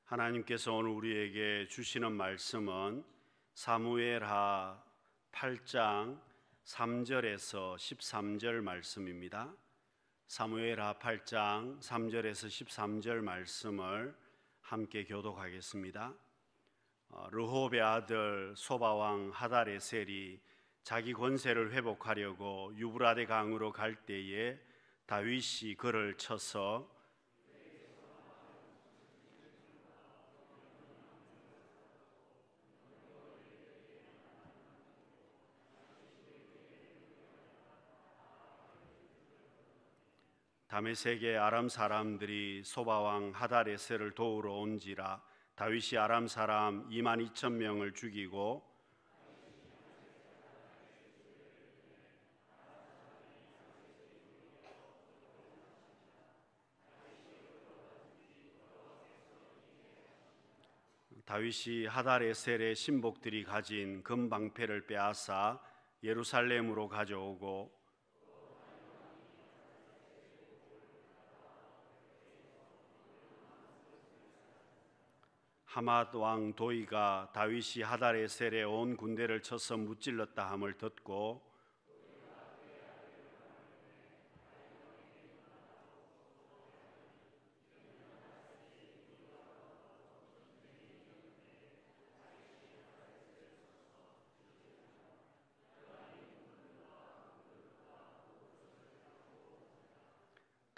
하나님께서 오늘 우리에게 주시는 말씀은 사무엘하 8장 3절에서 13절 말씀입니다. 사무엘하 8장 3절에서 13절 말씀을 함께 교독하겠습니다. 르홉의 아들 소바왕 하달에셀이 자기 권세를 회복하려고 유브라데 강으로 갈 때에 다윗이 그를 쳐서 다메섹의 아람 사람들이 소바왕 하달에셀을 도우러 온지라 다윗이 아람 사람 22,000명을 죽이고 다윗이 하달에셀의 신복들이 가진 금방패를 빼앗아 예루살렘으로 가져오고 하맛 왕 도이가 다윗이 하달에셀의 온 군대를 쳐서 무찔렀다 함을 듣고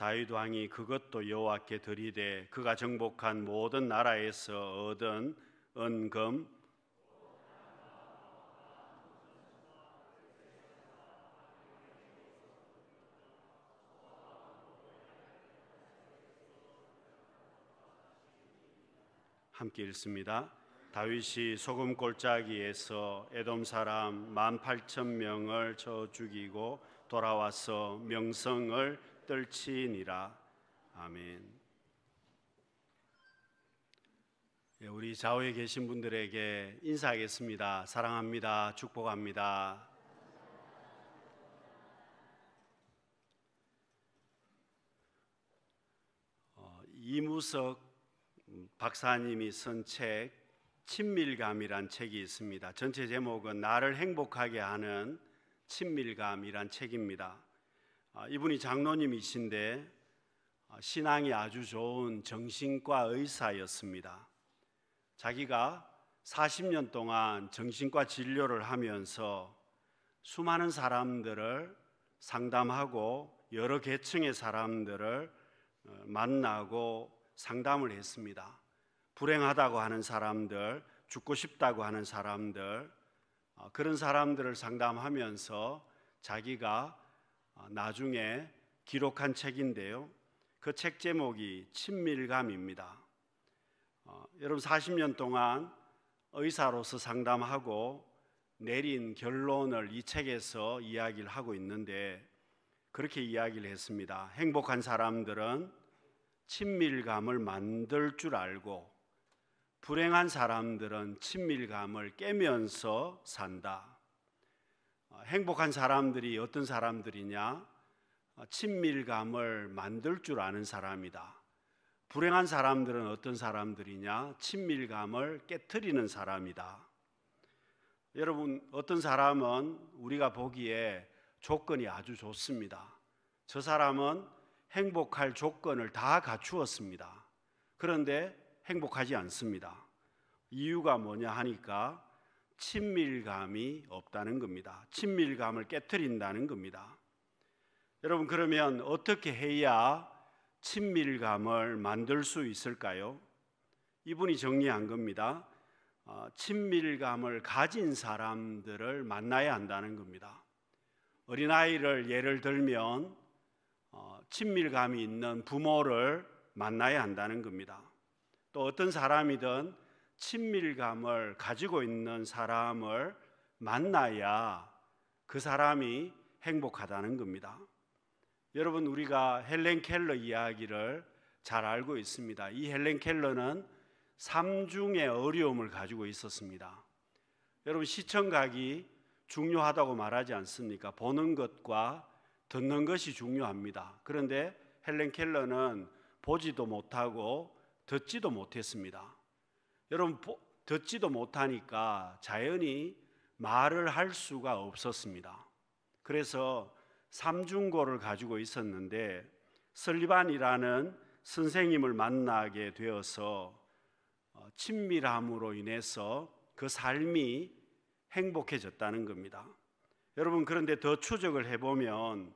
다윗 왕이 그것도 여호와께 드리되 그가 정복한 모든 나라에서 얻은 은금 함께 읽습니다. 다윗이 소금 골짜기에서 에돔 사람 18,000명을 쳐 죽이고 돌아와서 명성을 떨치니라. 아멘. 우리 좌우에 계신 분들에게 인사하겠습니다. 사랑합니다. 축복합니다. 이무석 박사님이 쓴 책 친밀감이란 책이 있습니다. 전체 제목은 나를 행복하게 하는 친밀감이란 책입니다. 이분이 장로님이신데 신앙이 아주 좋은 정신과 의사였습니다. 자기가 40년 동안 정신과 진료를 하면서 수많은 사람들을 상담하고 여러 계층의 사람들을 만나고 상담을 했습니다. 불행하다고 하는 사람들, 죽고 싶다고 하는 사람들, 그런 사람들을 상담하면서 자기가 나중에 기록한 책인데요. 그 책 제목이 친밀감입니다. 여러분 40년 동안 의사로서 상담하고 내린 결론을 이 책에서 이야기를 하고 있는데 그렇게 이야기를 했습니다. 행복한 사람들은 친밀감을 만들 줄 알고 불행한 사람들은 친밀감을 깨면서 산다. 행복한 사람들이 어떤 사람들이냐? 친밀감을 만들 줄 아는 사람이다. 불행한 사람들은 어떤 사람들이냐? 친밀감을 깨트리는 사람이다. 여러분, 어떤 사람은 우리가 보기에 조건이 아주 좋습니다. 저 사람은 행복할 조건을 다 갖추었습니다. 그런데 행복하지 않습니다. 이유가 뭐냐 하니까 친밀감이 없다는 겁니다. 친밀감을 깨트린다는 겁니다. 여러분, 그러면 어떻게 해야 친밀감을 만들 수 있을까요? 이분이 정리한 겁니다. 친밀감을 가진 사람들을 만나야 한다는 겁니다. 어린아이를 예를 들면 친밀감이 있는 부모를 만나야 한다는 겁니다. 또 어떤 사람이든 친밀감을 가지고 있는 사람을 만나야 그 사람이 행복하다는 겁니다. 여러분, 우리가 헬렌 켈러 이야기를 잘 알고 있습니다. 이 헬렌 켈러는 삼중의 어려움을 가지고 있었습니다. 여러분, 시청각이 중요하다고 말하지 않습니까? 보는 것과 듣는 것이 중요합니다. 그런데 헬렌 켈러는 보지도 못하고 듣지도 못했습니다. 여러분 듣지도 못하니까 자연히 말을 할 수가 없었습니다. 그래서 삼중고를 가지고 있었는데 설리반이라는 선생님을 만나게 되어서 친밀함으로 인해서 그 삶이 행복해졌다는 겁니다. 여러분, 그런데 더 추적을 해보면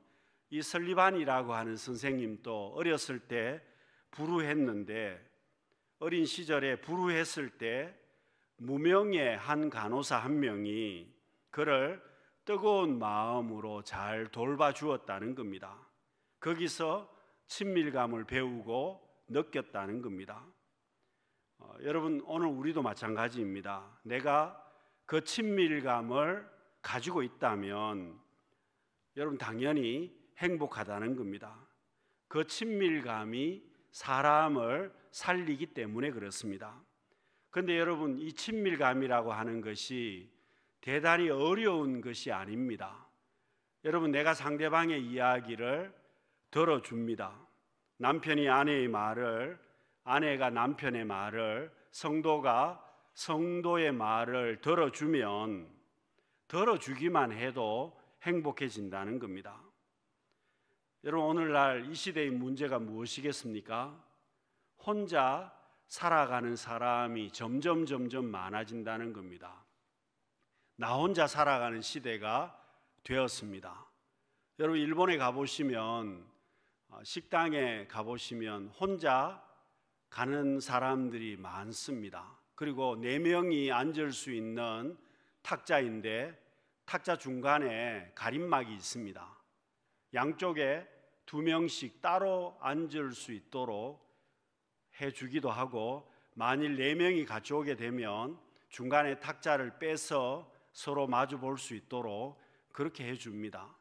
이 설리반이라고 하는 선생님도 어렸을 때 불우했는데, 어린 시절에 불우했을 때 무명의 한 간호사 한 명이 그를 뜨거운 마음으로 잘 돌봐주었다는 겁니다. 거기서 친밀감을 배우고 느꼈다는 겁니다. 여러분, 오늘 우리도 마찬가지입니다. 내가 그 친밀감을 가지고 있다면 여러분 당연히 행복하다는 겁니다. 그 친밀감이 사람을 살리기 때문에 그렇습니다. 그런데 여러분, 이 친밀감이라고 하는 것이 대단히 어려운 것이 아닙니다. 여러분, 내가 상대방의 이야기를 들어줍니다. 남편이 아내의 말을, 아내가 남편의 말을, 성도가 성도의 말을 들어주면 들어주기만 해도 행복해진다는 겁니다. 여러분, 오늘날 이 시대의 문제가 무엇이겠습니까? 혼자 살아가는 사람이 점점 많아진다는 겁니다. 나 혼자 살아가는 시대가 되었습니다. 여러분, 일본에 가보시면, 식당에 가보시면 혼자 가는 사람들이 많습니다. 그리고 4명이 앉을 수 있는 탁자인데 탁자 중간에 가림막이 있습니다. 양쪽에 2명씩 따로 앉을 수 있도록 해주기도 하고, 만일 4명이 같이 오게 되면 중간에 탁자를 빼서 서로 마주 볼 수 있도록 그렇게 해줍니다.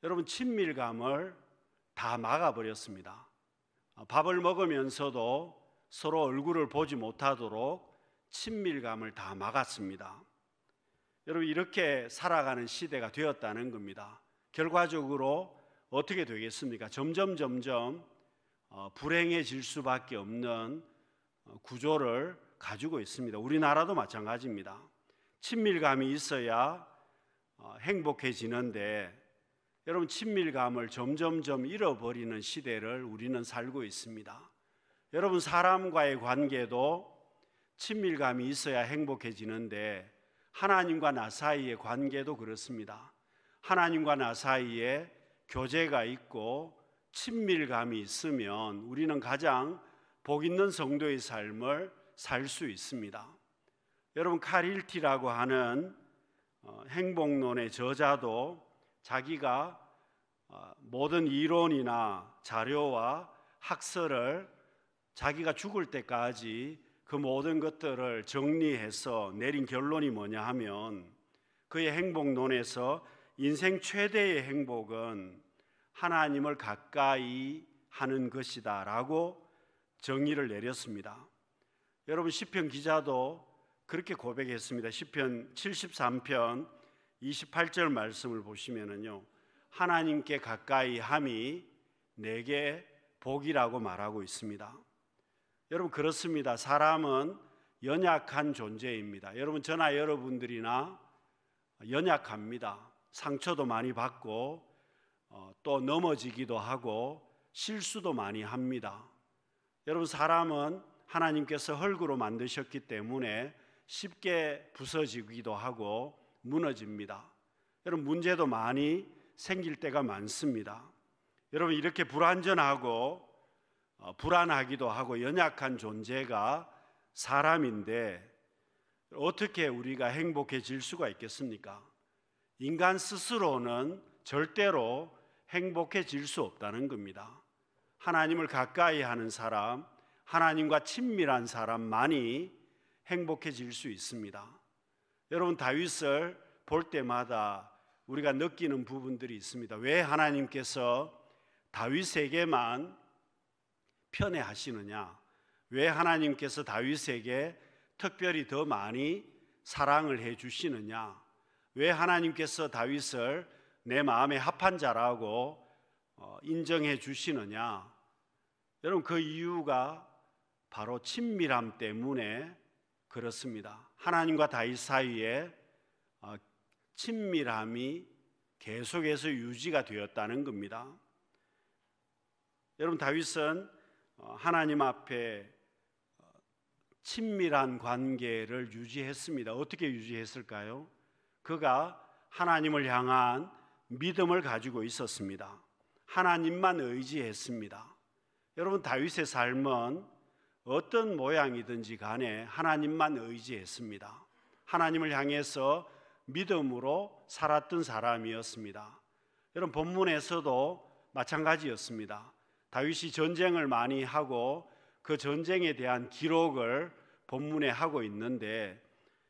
여러분, 친밀감을 다 막아버렸습니다. 밥을 먹으면서도 서로 얼굴을 보지 못하도록 친밀감을 다 막았습니다. 여러분, 이렇게 살아가는 시대가 되었다는 겁니다. 결과적으로 어떻게 되겠습니까? 점점 불행해질 수밖에 없는 구조를 가지고 있습니다. 우리나라도 마찬가지입니다. 친밀감이 있어야 행복해지는데 여러분, 친밀감을 점점 잃어버리는 시대를 우리는 살고 있습니다. 여러분, 사람과의 관계도 친밀감이 있어야 행복해지는데 하나님과 나 사이의 관계도 그렇습니다. 하나님과 나 사이에 교제가 있고 친밀감이 있으면 우리는 가장 복 있는 성도의 삶을 살 수 있습니다. 여러분, 칼 일티라고 하는 행복론의 저자도 자기가 모든 이론이나 자료와 학설을 자기가 죽을 때까지 그 모든 것들을 정리해서 내린 결론이 뭐냐 하면, 그의 행복론에서 인생 최대의 행복은 하나님을 가까이 하는 것이다 라고 정의를 내렸습니다. 여러분, 시편 기자도 그렇게 고백했습니다. 시편 73편 28절 말씀을 보시면은요, 하나님께 가까이 함이 내게 복이라고 말하고 있습니다. 여러분, 그렇습니다. 사람은 연약한 존재입니다. 여러분, 저나 여러분들이나 연약합니다. 상처도 많이 받고 또 넘어지기도 하고 실수도 많이 합니다. 여러분, 사람은 하나님께서 흙으로 만드셨기 때문에 쉽게 부서지기도 하고 무너집니다. 여러분, 문제도 많이 생길 때가 많습니다. 여러분, 이렇게 불완전하고 불안하기도 하고 연약한 존재가 사람인데 어떻게 우리가 행복해질 수가 있겠습니까? 인간 스스로는 절대로 행복해질 수 없다는 겁니다. 하나님을 가까이 하는 사람, 하나님과 친밀한 사람만이 행복해질 수 있습니다. 여러분, 다윗을 볼 때마다 우리가 느끼는 부분들이 있습니다. 왜 하나님께서 다윗에게만 편애하시느냐? 왜 하나님께서 다윗에게 특별히 더 많이 사랑을 해주시느냐? 왜 하나님께서 다윗을 내 마음에 합한 자라고 인정해 주시느냐? 여러분, 그 이유가 바로 친밀함 때문에 그렇습니다. 하나님과 다윗 사이에 친밀함이 계속해서 유지가 되었다는 겁니다. 여러분, 다윗은 하나님 앞에 친밀한 관계를 유지했습니다. 어떻게 유지했을까요? 그가 하나님을 향한 믿음을 가지고 있었습니다. 하나님만 의지했습니다. 여러분, 다윗의 삶은 어떤 모양이든지 간에 하나님만 의지했습니다. 하나님을 향해서 믿음으로 살았던 사람이었습니다. 여러분, 본문에서도 마찬가지였습니다. 다윗이 전쟁을 많이 하고 그 전쟁에 대한 기록을 본문에 하고 있는데,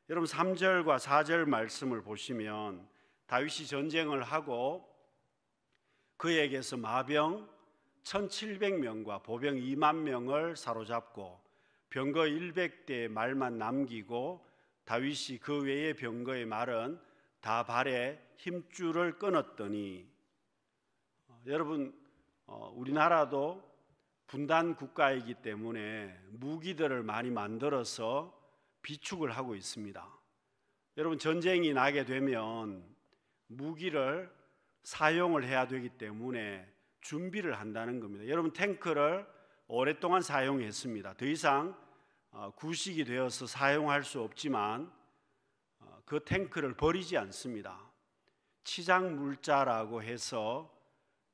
여러분 3절과 4절 말씀을 보시면 다윗이 전쟁을 하고 그에게서 마병 1700명과 보병 2만 명을 사로잡고 병거 100대의 말만 남기고 다윗이 그 외의 병거의 말은 다 발에 힘줄을 끊었더니, 여러분 우리나라도 분단 국가이기 때문에 무기들을 많이 만들어서 비축을 하고 있습니다. 여러분, 전쟁이 나게 되면 무기를 사용을 해야 되기 때문에 준비를 한다는 겁니다. 여러분, 탱크를 오랫동안 사용했습니다. 더 이상 구식이 되어서 사용할 수 없지만 그 탱크를 버리지 않습니다. 치장 물자라고 해서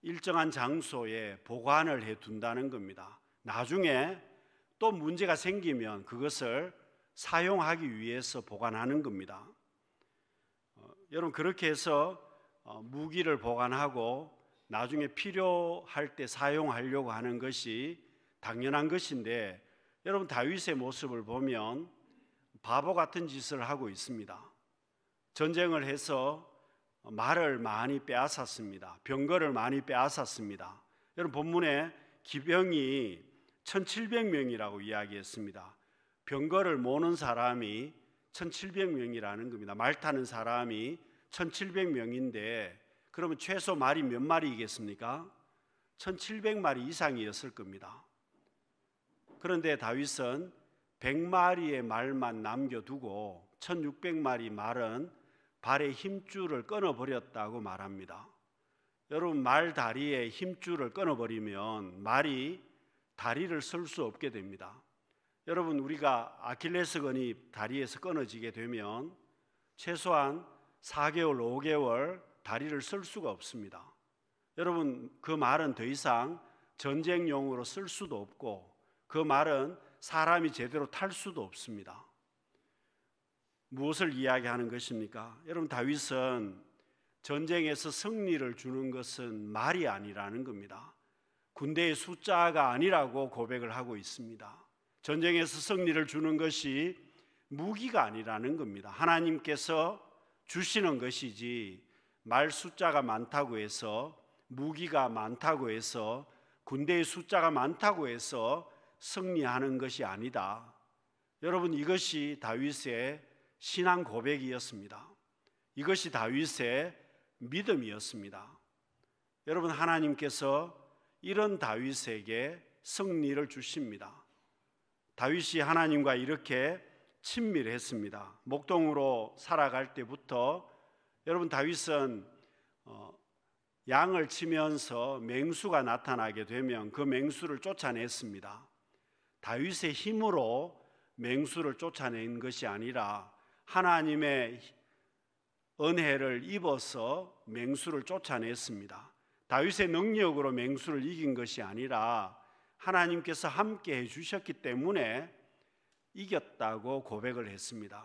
일정한 장소에 보관을 해 둔다는 겁니다. 나중에 또 문제가 생기면 그것을 사용하기 위해서 보관하는 겁니다. 여러분, 그렇게 해서 무기를 보관하고 나중에 필요할 때 사용하려고 하는 것이 당연한 것인데, 여러분 다윗의 모습을 보면 바보 같은 짓을 하고 있습니다. 전쟁을 해서 말을 많이 빼앗았습니다. 병거를 많이 빼앗았습니다. 여러분, 본문에 기병이 1700명이라고 이야기했습니다. 병거를 모는 사람이 1700명이라는 겁니다. 말 타는 사람이 1700명인데 그러면 최소 말이 몇 마리이겠습니까? 1700마리 이상이었을 겁니다. 그런데 다윗은 100마리의 말만 남겨두고 1600마리 말은 발의 힘줄을 끊어버렸다고 말합니다. 여러분, 말 다리에 힘줄을 끊어버리면 말이 다리를 쓸 수 없게 됩니다. 여러분, 우리가 아킬레스건이 다리에서 끊어지게 되면 최소한 4개월, 5개월 다리를 쓸 수가 없습니다. 여러분, 그 말은 더 이상 전쟁용으로 쓸 수도 없고 그 말은 사람이 제대로 탈 수도 없습니다. 무엇을 이야기하는 것입니까? 여러분, 다윗은 전쟁에서 승리를 주는 것은 말이 아니라는 겁니다. 군대의 숫자가 아니라고 고백을 하고 있습니다. 전쟁에서 승리를 주는 것이 무기가 아니라는 겁니다. 하나님께서 주시는 것이지 말 숫자가 많다고 해서, 무기가 많다고 해서, 군대의 숫자가 많다고 해서 승리하는 것이 아니다. 여러분, 이것이 다윗의 신앙 고백이었습니다. 이것이 다윗의 믿음이었습니다. 여러분, 하나님께서 이런 다윗에게 승리를 주십니다. 다윗이 하나님과 이렇게 친밀했습니다. 목동으로 살아갈 때부터 여러분, 다윗은 양을 치면서 맹수가 나타나게 되면 그 맹수를 쫓아냈습니다. 다윗의 힘으로 맹수를 쫓아낸 것이 아니라 하나님의 은혜를 입어서 맹수를 쫓아냈습니다. 다윗의 능력으로 맹수를 이긴 것이 아니라 하나님께서 함께 해주셨기 때문에 이겼다고 고백을 했습니다.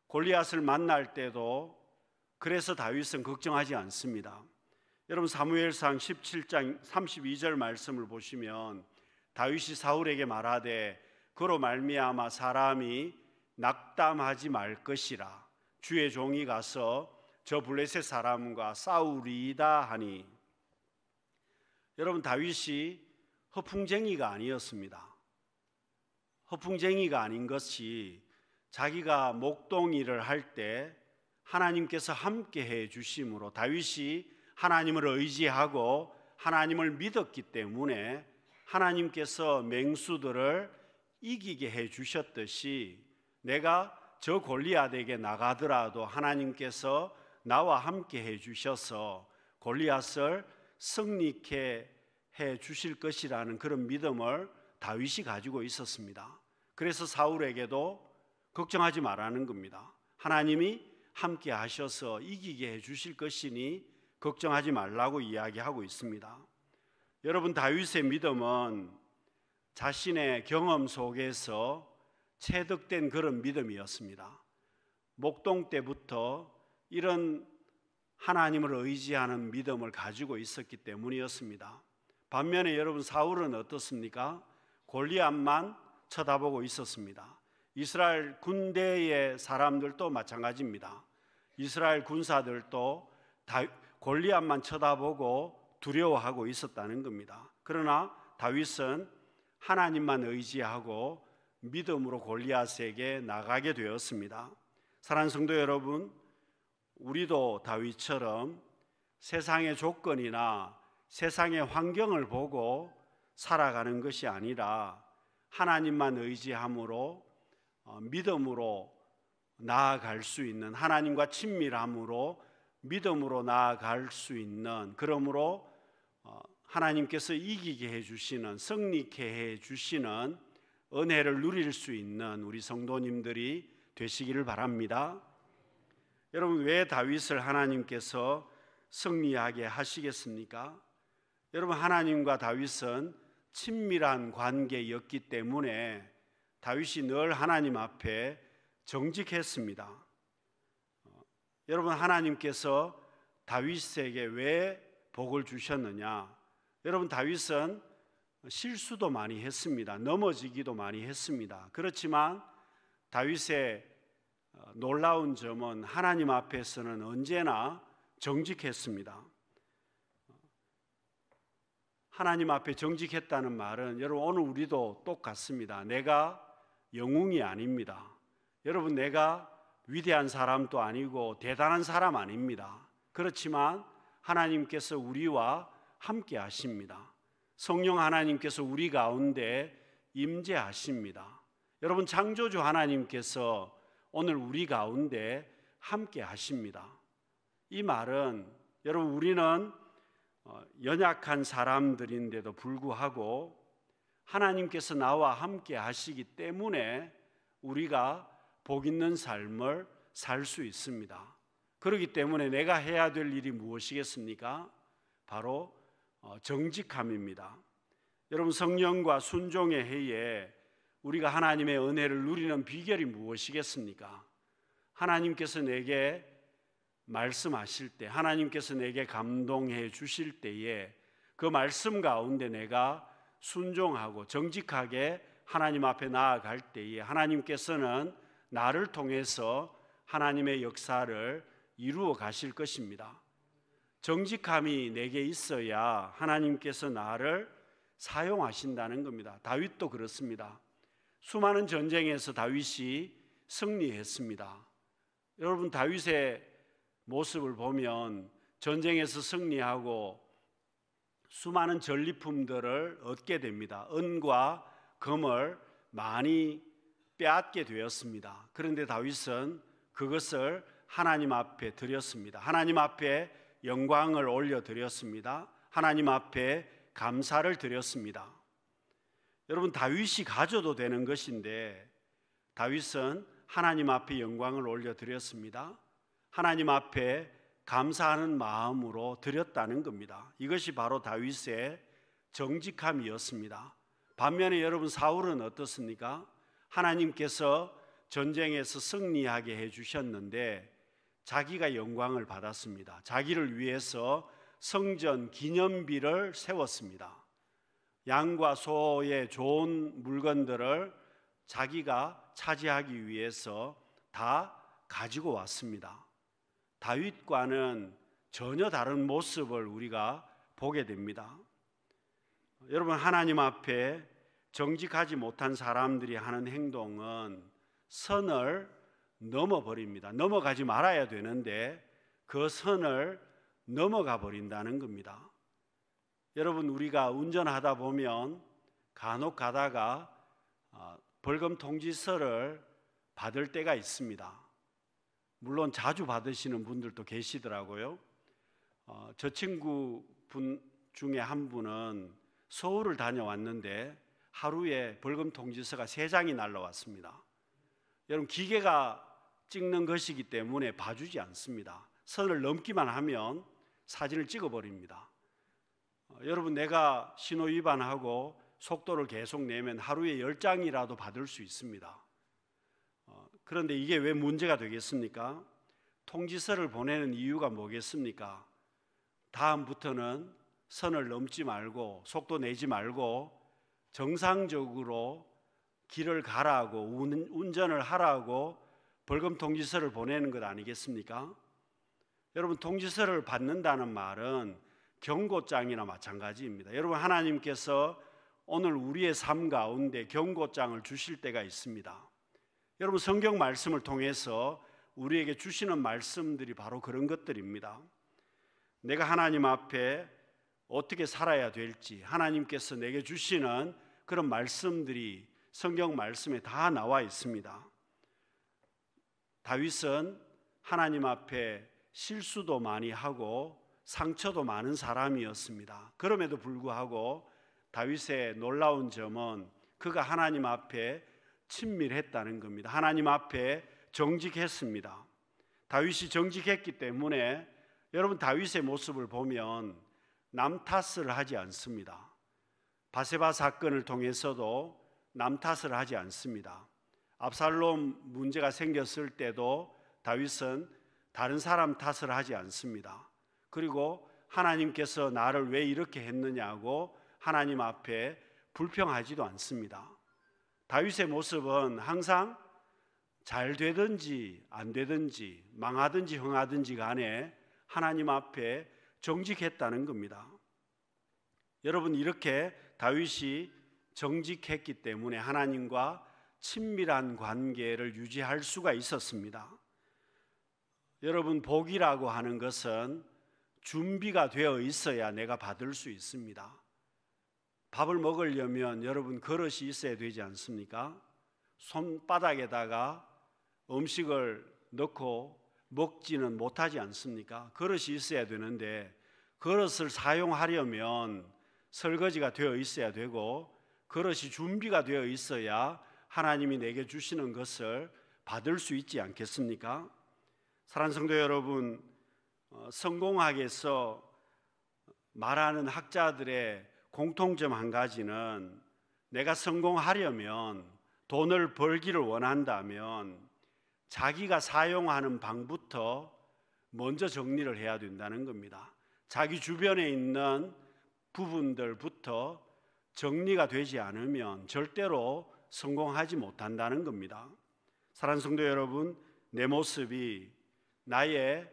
골리앗을 만날 때도 그래서 다윗은 걱정하지 않습니다. 여러분, 사무엘상 17장 32절 말씀을 보시면 다윗이 사울에게 말하되 그로 말미암아 사람이 낙담하지 말 것이라 주의 종이 가서 저 블레셋 사람과 싸우리이다 하니, 여러분, 다윗이 허풍쟁이가 아니었습니다. 허풍쟁이가 아닌 것이 자기가 목동일을 할 때 하나님께서 함께 해 주심으로 다윗이 하나님을 의지하고 하나님을 믿었기 때문에 하나님께서 맹수들을 이기게 해 주셨듯이 내가 저 골리앗에게 나가더라도 하나님께서 나와 함께 해 주셔서 골리앗을 승리케 해 주실 것이라는 그런 믿음을 다윗이 가지고 있었습니다. 그래서 사울에게도 걱정하지 말라는 겁니다. 하나님이 함께 하셔서 이기게 해 주실 것이니 걱정하지 말라고 이야기하고 있습니다. 여러분, 다윗의 믿음은 자신의 경험 속에서 체득된 그런 믿음이었습니다. 목동 때부터 이런 하나님을 의지하는 믿음을 가지고 있었기 때문이었습니다. 반면에 여러분, 사울은 어떻습니까? 골리앗만 쳐다보고 있었습니다. 이스라엘 군대의 사람들도 마찬가지입니다. 이스라엘 군사들도 골리앗만 쳐다보고 두려워하고 있었다는 겁니다. 그러나 다윗은 하나님만 의지하고 믿음으로 골리앗에게 나가게 되었습니다. 사랑하는 성도 여러분, 우리도 다윗처럼 세상의 조건이나 세상의 환경을 보고 살아가는 것이 아니라 하나님만 의지함으로 믿음으로 나아갈 수 있는, 하나님과 친밀함으로 믿음으로 나아갈 수 있는, 그러므로 하나님께서 이기게 해주시는, 승리케 해주시는 은혜를 누릴 수 있는 우리 성도님들이 되시기를 바랍니다. 여러분, 왜 다윗을 하나님께서 승리하게 하시겠습니까? 여러분, 하나님과 다윗은 친밀한 관계였기 때문에 다윗이 늘 하나님 앞에 정직했습니다. 여러분, 하나님께서 다윗에게 왜 복을 주셨느냐? 여러분, 다윗은 실수도 많이 했습니다. 넘어지기도 많이 했습니다. 그렇지만 다윗의 놀라운 점은 하나님 앞에서는 언제나 정직했습니다. 하나님 앞에 정직했다는 말은 여러분, 오늘 우리도 똑같습니다. 내가 영웅이 아닙니다. 여러분, 내가 위대한 사람도 아니고 대단한 사람 아닙니다. 그렇지만 하나님께서 우리와 함께 하십니다. 성령 하나님께서 우리 가운데 임재하십니다. 여러분, 창조주 하나님께서 오늘 우리 가운데 함께 하십니다. 이 말은 여러분, 우리는 연약한 사람들인데도 불구하고 하나님께서 나와 함께 하시기 때문에 우리가 복 있는 삶을 살 수 있습니다. 그렇기 때문에 내가 해야 될 일이 무엇이겠습니까? 바로 정직함입니다. 여러분, 성령과 순종의 해에 우리가 하나님의 은혜를 누리는 비결이 무엇이겠습니까? 하나님께서 내게 말씀하실 때, 하나님께서 내게 감동해 주실 때에 그 말씀 가운데 내가 순종하고 정직하게 하나님 앞에 나아갈 때에 하나님께서는 나를 통해서 하나님의 역사를 이루어 가실 것입니다. 정직함이 내게 있어야 하나님께서 나를 사용하신다는 겁니다. 다윗도 그렇습니다. 수많은 전쟁에서 다윗이 승리했습니다. 여러분, 다윗의 모습을 보면 전쟁에서 승리하고 수많은 전리품들을 얻게 됩니다. 은과 금을 많이 빼앗게 되었습니다. 그런데 다윗은 그것을 하나님 앞에 드렸습니다. 하나님 앞에 영광을 올려드렸습니다. 하나님 앞에 감사를 드렸습니다. 여러분, 다윗이 가져도 되는 것인데 다윗은 하나님 앞에 영광을 올려드렸습니다. 하나님 앞에 감사하는 마음으로 드렸다는 겁니다. 이것이 바로 다윗의 정직함이었습니다. 반면에 여러분, 사울은 어떻습니까? 하나님께서 전쟁에서 승리하게 해주셨는데 자기가 영광을 받았습니다. 자기를 위해서 성전 기념비를 세웠습니다. 양과 소의 좋은 물건들을 자기가 차지하기 위해서 다 가지고 왔습니다. 다윗과는 전혀 다른 모습을 우리가 보게 됩니다. 여러분, 하나님 앞에 정직하지 못한 사람들이 하는 행동은 선을 넘어버립니다. 넘어가지 말아야 되는데 그 선을 넘어가 버린다는 겁니다. 여러분, 우리가 운전하다 보면 간혹 가다가 벌금 통지서를 받을 때가 있습니다. 물론 자주 받으시는 분들도 계시더라고요. 저 친구 분 중에 한 분은 서울을 다녀왔는데 하루에 벌금 통지서가 3장이 날라왔습니다. 여러분, 기계가 찍는 것이기 때문에 봐주지 않습니다. 선을 넘기만 하면 사진을 찍어버립니다. 여러분, 내가 신호 위반하고 속도를 계속 내면 하루에 10장이라도 받을 수 있습니다. 그런데 이게 왜 문제가 되겠습니까? 통지서를 보내는 이유가 뭐겠습니까? 다음부터는 선을 넘지 말고 속도 내지 말고 정상적으로 길을 가라고, 운전을 하라고 벌금 통지서를 보내는 것 아니겠습니까? 여러분, 통지서를 받는다는 말은 경고장이나 마찬가지입니다. 여러분, 하나님께서 오늘 우리의 삶 가운데 경고장을 주실 때가 있습니다. 여러분, 성경 말씀을 통해서 우리에게 주시는 말씀들이 바로 그런 것들입니다. 내가 하나님 앞에 어떻게 살아야 될지 하나님께서 내게 주시는 그런 말씀들이 성경 말씀에 다 나와 있습니다. 다윗은 하나님 앞에 실수도 많이 하고 상처도 많은 사람이었습니다. 그럼에도 불구하고 다윗의 놀라운 점은 그가 하나님 앞에 친밀했다는 겁니다. 하나님 앞에 정직했습니다. 다윗이 정직했기 때문에 여러분, 다윗의 모습을 보면 남 탓을 하지 않습니다. 바세바 사건을 통해서도 남 탓을 하지 않습니다. 압살롬 문제가 생겼을 때도 다윗은 다른 사람 탓을 하지 않습니다. 그리고 하나님께서 나를 왜 이렇게 했느냐고 하나님 앞에 불평하지도 않습니다. 다윗의 모습은 항상 잘 되든지 안 되든지 망하든지 흥하든지 간에 하나님 앞에 정직했다는 겁니다. 여러분, 이렇게 다윗이 정직했기 때문에 하나님과 친밀한 관계를 유지할 수가 있었습니다. 여러분, 복이라고 하는 것은 준비가 되어 있어야 내가 받을 수 있습니다. 밥을 먹으려면 여러분, 그릇이 있어야 되지 않습니까? 손바닥에다가 음식을 넣고 먹지는 못하지 않습니까? 그릇이 있어야 되는데 그릇을 사용하려면 설거지가 되어 있어야 되고 그릇이 준비가 되어 있어야 하나님이 내게 주시는 것을 받을 수 있지 않겠습니까? 사랑하는 성도 여러분, 성공학에서 말하는 학자들의 공통점 한 가지는 내가 성공하려면, 돈을 벌기를 원한다면 자기가 사용하는 방부터 먼저 정리를 해야 된다는 겁니다. 자기 주변에 있는 부분들부터 정리가 되지 않으면 절대로 성공하지 못한다는 겁니다. 사랑하는 성도 여러분, 내 모습이, 나의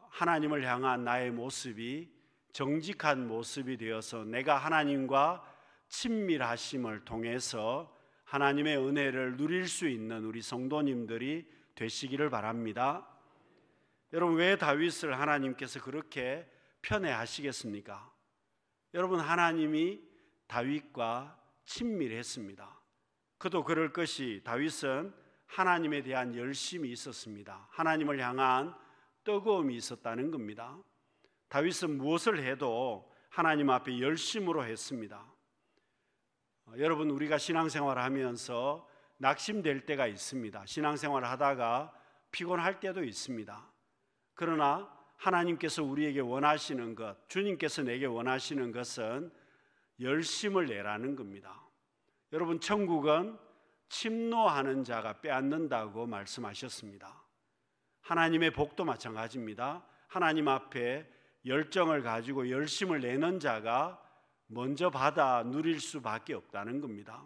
하나님을 향한 나의 모습이 정직한 모습이 되어서 내가 하나님과 친밀하심을 통해서 하나님의 은혜를 누릴 수 있는 우리 성도님들이 되시기를 바랍니다. 여러분, 왜 다윗을 하나님께서 그렇게 편애하시겠습니까? 여러분, 하나님이 다윗과 친밀했습니다. 그도 그럴 것이, 다윗은 하나님에 대한 열심이 있었습니다. 하나님을 향한 뜨거움이 있었다는 겁니다. 다윗은 무엇을 해도 하나님 앞에 열심으로 했습니다. 여러분, 우리가 신앙생활을 하면서 낙심될 때가 있습니다. 신앙생활을 하다가 피곤할 때도 있습니다. 그러나 하나님께서 우리에게 원하시는 것, 주님께서 내게 원하시는 것은 열심을 내라는 겁니다. 여러분, 천국은 침노하는 자가 빼앗는다고 말씀하셨습니다. 하나님의 복도 마찬가지입니다. 하나님 앞에 열정을 가지고 열심을 내는 자가 먼저 받아 누릴 수밖에 없다는 겁니다.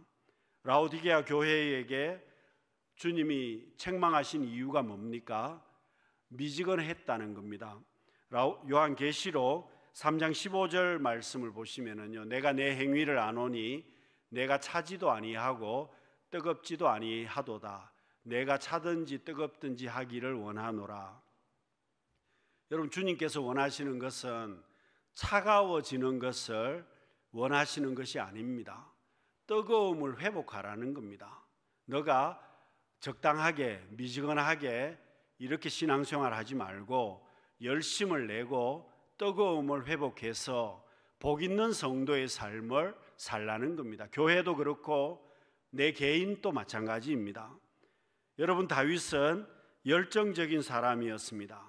라오디게아 교회에게 주님이 책망하신 이유가 뭡니까? 미지근했다는 겁니다. 요한계시록 3장 15절 말씀을 보시면은요, 내가 내 행위를 아노니 내가 차지도 아니하고 뜨겁지도 아니하도다. 내가 차든지 뜨겁든지 하기를 원하노라. 여러분, 주님께서 원하시는 것은 차가워지는 것을 원하시는 것이 아닙니다. 뜨거움을 회복하라는 겁니다. 너가 적당하게 미지근하게 이렇게 신앙생활 하지 말고 열심을 내고 뜨거움을 회복해서 복 있는 성도의 삶을 살라는 겁니다. 교회도 그렇고 내 개인도 마찬가지입니다. 여러분, 다윗은 열정적인 사람이었습니다.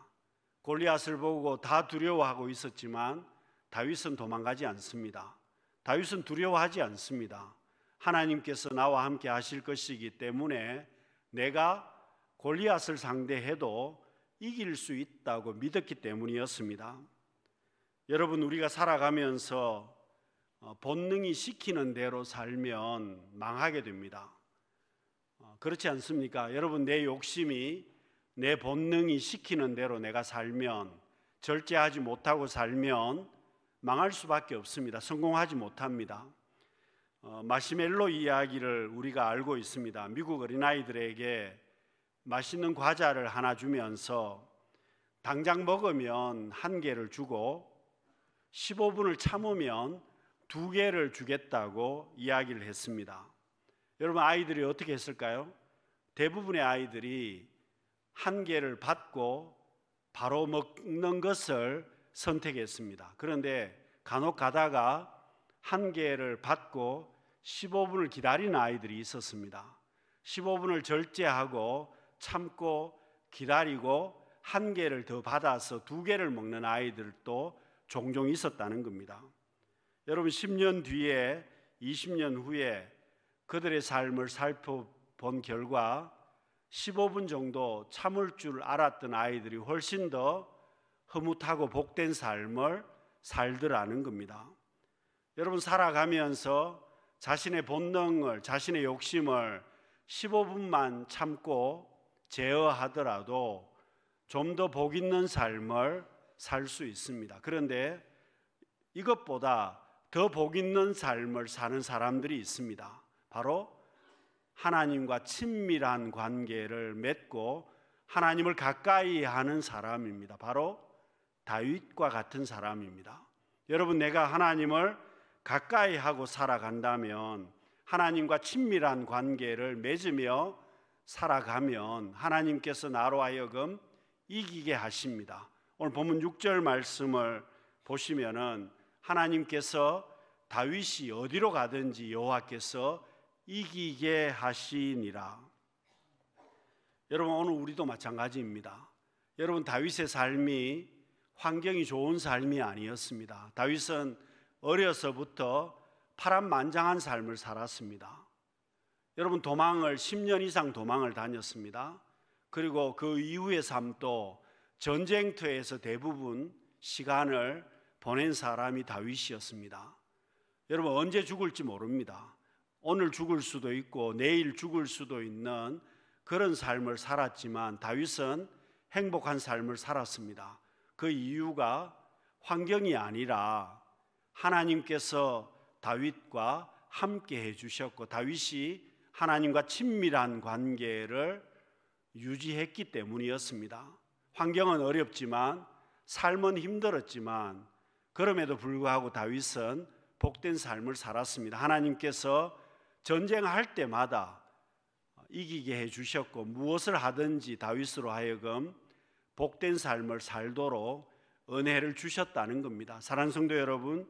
골리앗을 보고 다 두려워하고 있었지만 다윗은 도망가지 않습니다. 다윗은 두려워하지 않습니다. 하나님께서 나와 함께 하실 것이기 때문에 내가 골리앗을 상대해도 이길 수 있다고 믿었기 때문이었습니다. 여러분, 우리가 살아가면서 본능이 시키는 대로 살면 망하게 됩니다. 그렇지 않습니까? 여러분, 내 욕심이 내 본능이 시키는 대로 내가 살면, 절제하지 못하고 살면 망할 수밖에 없습니다. 성공하지 못합니다. 마시멜로 이야기를 우리가 알고 있습니다. 미국 어린아이들에게 맛있는 과자를 하나 주면서 당장 먹으면 한 개를 주고 15분을 참으면 2개를 주겠다고 이야기를 했습니다. 여러분, 아이들이 어떻게 했을까요? 대부분의 아이들이 한 개를 받고 바로 먹는 것을 선택했습니다. 그런데 간혹 가다가 한 개를 받고 15분을 기다리는 아이들이 있었습니다. 15분을 절제하고 참고 기다리고 한 개를 더 받아서 2개를 먹는 아이들도 종종 있었다는 겁니다. 여러분, 10년 뒤에 20년 후에 그들의 삶을 살펴본 결과 15분 정도 참을 줄 알았던 아이들이 훨씬 더 흐뭇하고 복된 삶을 살더라는 겁니다. 여러분, 살아가면서 자신의 본능을, 자신의 욕심을 15분만 참고 제어하더라도 좀 더 복 있는 삶을 살 수 있습니다. 그런데 이것보다 더 복 있는 삶을 사는 사람들이 있습니다. 바로 하나님과 친밀한 관계를 맺고 하나님을 가까이 하는 사람입니다. 바로 다윗과 같은 사람입니다. 여러분, 내가 하나님을 가까이 하고 살아간다면, 하나님과 친밀한 관계를 맺으며 살아가면 하나님께서 나로 하여금 이기게 하십니다. 오늘 본문 6절 말씀을 보시면은 하나님께서 다윗이 어디로 가든지 여호와께서 이기게 하시니라. 여러분, 오늘 우리도 마찬가지입니다. 여러분, 다윗의 삶이 환경이 좋은 삶이 아니었습니다. 다윗은 어려서부터 파란만장한 삶을 살았습니다. 여러분, 도망을 10년 이상 도망을 다녔습니다. 그리고 그 이후의 삶도 전쟁터에서 대부분 시간을 보낸 사람이 다윗이었습니다. 여러분, 언제 죽을지 모릅니다. 오늘 죽을 수도 있고 내일 죽을 수도 있는 그런 삶을 살았지만 다윗은 행복한 삶을 살았습니다. 그 이유가 환경이 아니라 하나님께서 다윗과 함께 해주셨고 다윗이 하나님과 친밀한 관계를 유지했기 때문이었습니다. 환경은 어렵지만 삶은 힘들었지만 그럼에도 불구하고 다윗은 복된 삶을 살았습니다. 하나님께서 전쟁할 때마다 이기게 해주셨고 무엇을 하든지 다윗으로 하여금 복된 삶을 살도록 은혜를 주셨다는 겁니다. 사랑하는 성도 여러분,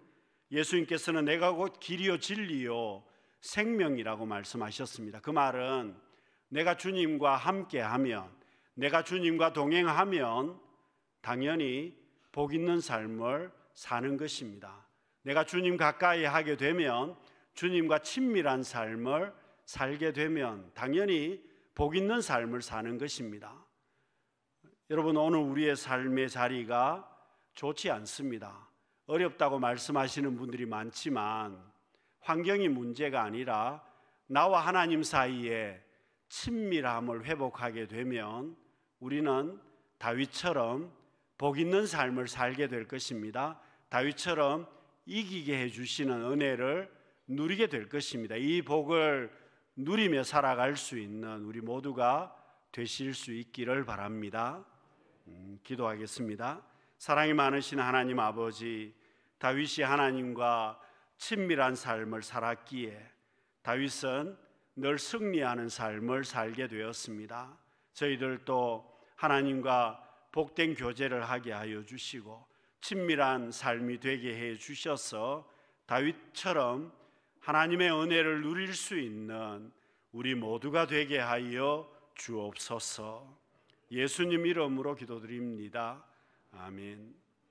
예수님께서는 내가 곧 길이요 진리요 생명이라고 말씀하셨습니다. 그 말은 내가 주님과 함께하면, 내가 주님과 동행하면 당연히 복 있는 삶을 사는 것입니다. 내가 주님 가까이 하게 되면, 주님과 친밀한 삶을 살게 되면 당연히 복 있는 삶을 사는 것입니다. 여러분, 오늘 우리의 삶의 자리가 좋지 않습니다. 어렵다고 말씀하시는 분들이 많지만 환경이 문제가 아니라 나와 하나님 사이에 친밀함을 회복하게 되면 우리는 다윗처럼 복 있는 삶을 살게 될 것입니다. 다윗처럼 이기게 해주시는 은혜를 누리게 될 것입니다. 이 복을 누리며 살아갈 수 있는 우리 모두가 되실 수 있기를 바랍니다. 기도하겠습니다. 사랑이 많으신 하나님 아버지, 다윗이 하나님과 친밀한 삶을 살았기에 다윗은 늘 승리하는 삶을 살게 되었습니다. 저희들도 하나님과 복된 교제를 하게 하여 주시고 친밀한 삶이 되게 해 주셔서 다윗처럼 하나님의 은혜를 누릴 수 있는 우리 모두가 되게 하여 주옵소서. 예수님 이름으로 기도드립니다. 아멘.